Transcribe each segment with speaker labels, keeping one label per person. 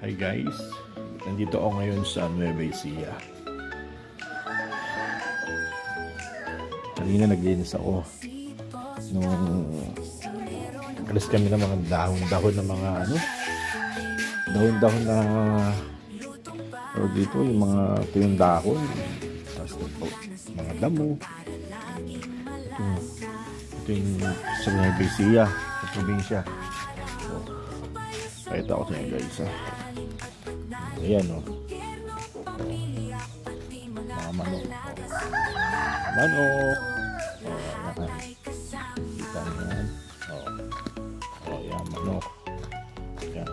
Speaker 1: Hi guys, nandito ako ngayon sa Nueva Ecija. Kanina naglinis ako nung alis kami ng mga dahon-dahon ng mga dahon-dahon na dito, yung mga tuyong dahon, tapos mga damo. Ito yung sa Nueva Ecija, sa probinsya. Pakita ko sa inyo guys, ayan o, mga manok, manok, kita nyo yan, ayan, manok, ayan,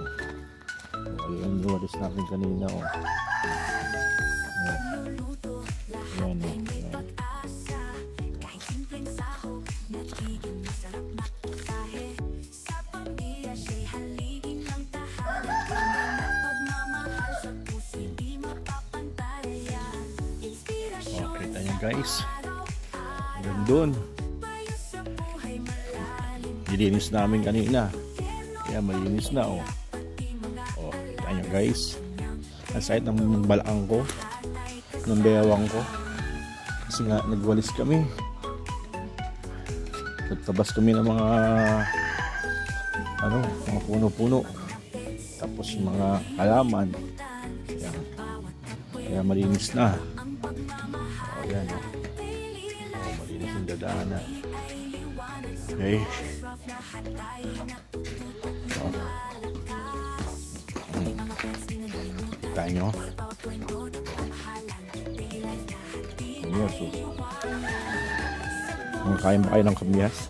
Speaker 1: ayan, nuwalis natin kanina o, ayan o, guys, hanggang doon dilinis namin kanina kaya malinis na kita nyo guys, ang site ng balakang ko, ng bewang ko, kasi nga nagwalis kami, nagtabas kami ng mga mga puno-puno, tapos mga halaman, kaya malinis na. Ayan malinis yung dadaanan. Okay. Kita nyo. Ayan, so kain ba kayo ng kamyas?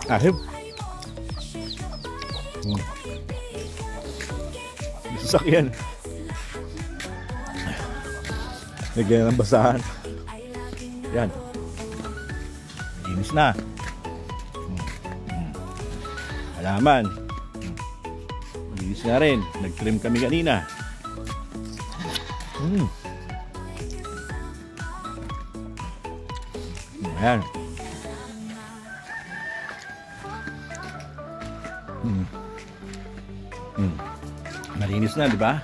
Speaker 1: Ahim. Sasakyan. Lagyan ng basahan. Yan. Linis na. Halaman. Linis na rin. Nag-trim kami kanina. Ayan. Malinis na, di ba?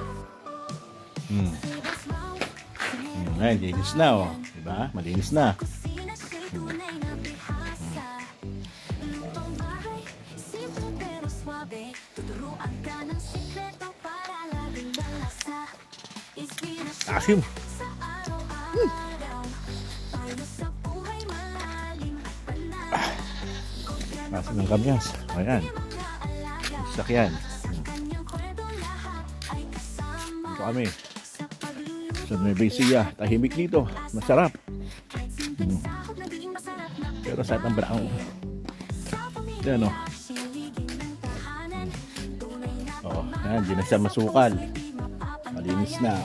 Speaker 1: Ayan, linis na, di ba? Malinis na. Asim. Asim ng kamyas. Ayan. Sakyan. Kami sa Nueva Ecija, tahimik dito, masarap. Pero sa itang brown, yan yan, di na siya masukal, malinis na.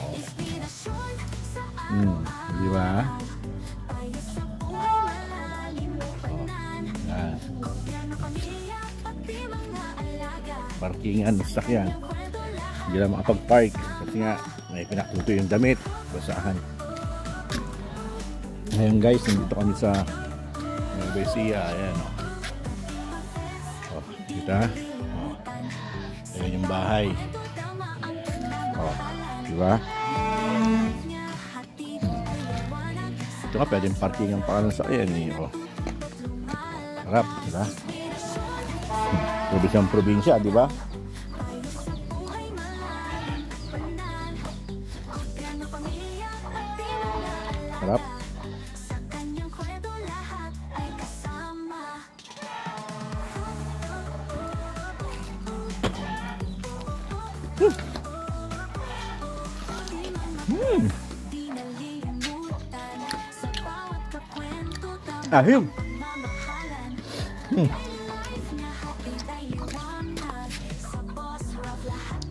Speaker 1: Di ba? Yan. Parkingan, sakyan, hindi na makapag-park kasi nga may pinakuto yung damit, basahan. Ngayon guys, nandito kami sa Nueva Ecija. Ayan kita, ayan yung bahay, diba? Ito nga pwedeng parking ang pangalan sa ayan harap, diba? Probinsya, diba? Harap. Ahim.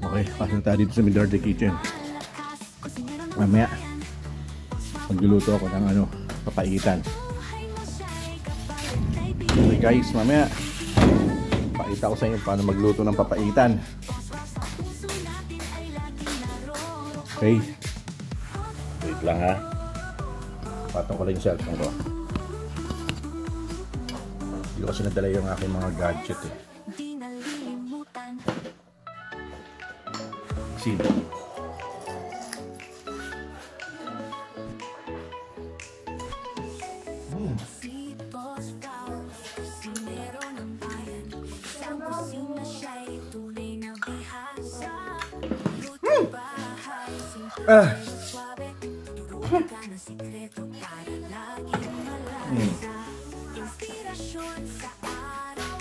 Speaker 1: Okay, pasok na tayo dito sa Middle Kitchen. Mamaya magluluto ako ng papaitan. Okay guys, mamaya pakita ko sa inyo paano magluto ng papaitan. Okay, wait lang ha, patong ko lang yung cellphone ko. Hindi ko kasi nadala yung aking mga gadget eh. Sino?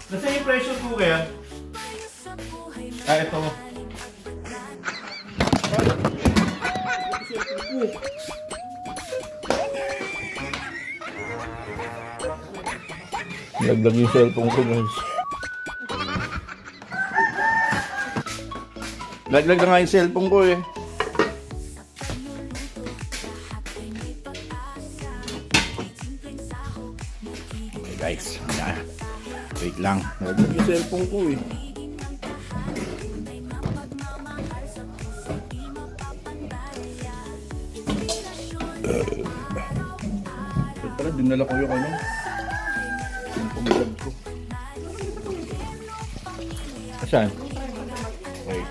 Speaker 1: Nasaan yung pressure cooker? Ito. Naglag yung cellphone ko, guys. Naglag na nga yung cellphone ko eh. Okay guys, wait lang. Naglag yung cellphone ko eh. Pala, dinala ko yung ano. Yung pumagad ko. Saan? Wait.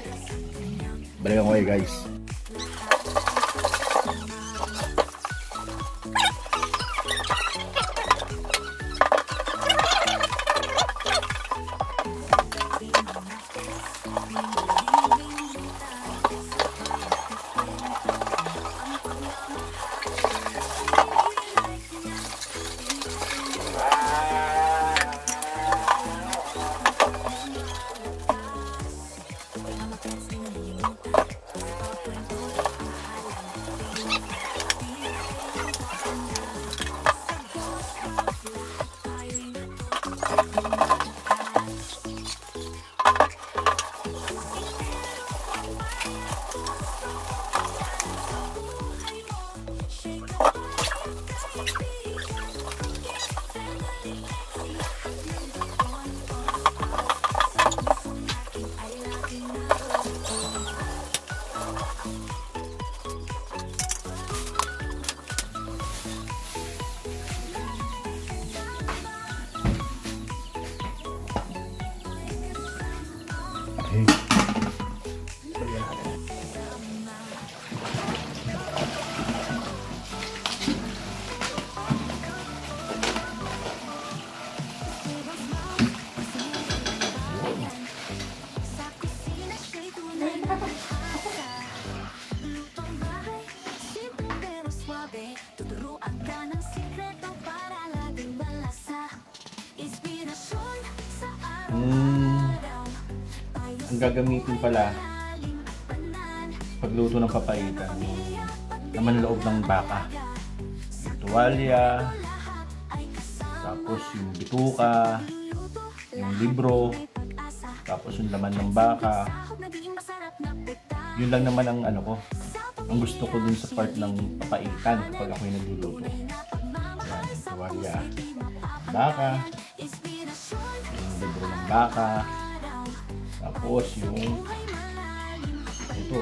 Speaker 1: Balikan ko kayo guys. Okay. Ang gagamitin pala pagluto ng papaitan, yung laman loob ng baka, yung tuwalya, tapos yung bituka, yung libro, tapos yung laman ng baka. Yun lang naman ang ano ko, ang gusto ko dun sa part ng papaitan kapag ako'y nagluluto. Yan, yung tuwalya, baka, yung libro ng baka, tapos yung ito,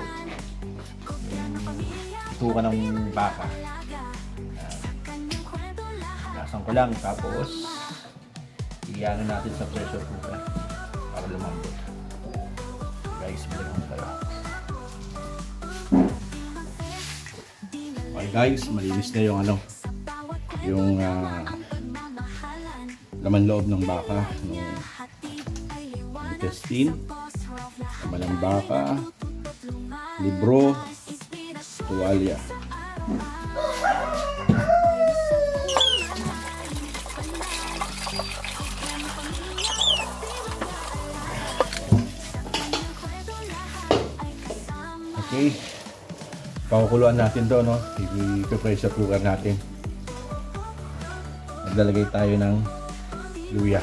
Speaker 1: yung bituka ng baka. Lasan ko lang, tapos iyanan natin sa pressure cooker para lumambot. Guys, bilang ko tayo. Okay guys, malinis na yung ano, yung laman loob ng baka, yung intestine, laman ng baka, libro, tuwalya. Okay, pakukuluan natin to, no? I-pressure cooker natin. Maglalagay tayo ng luya.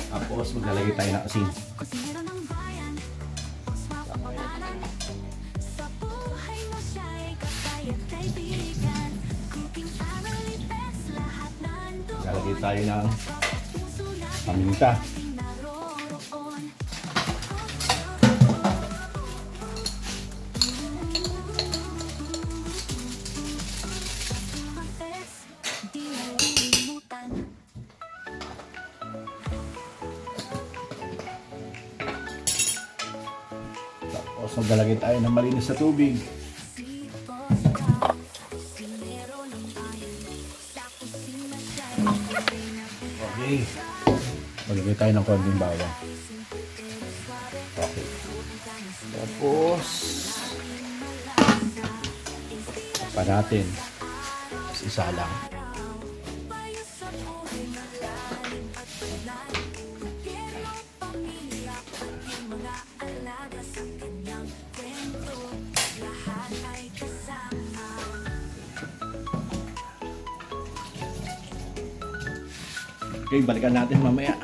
Speaker 1: Tapos maglalagay tayo ng asin. Maglalagay tayo ng paminta. Maglalagay tayo ng malinis na tubig. Okay. Maglagay tayo ng konting bawang. Okay. Tapos pa natin. Isa lang. Okay, balikan natin mamaya.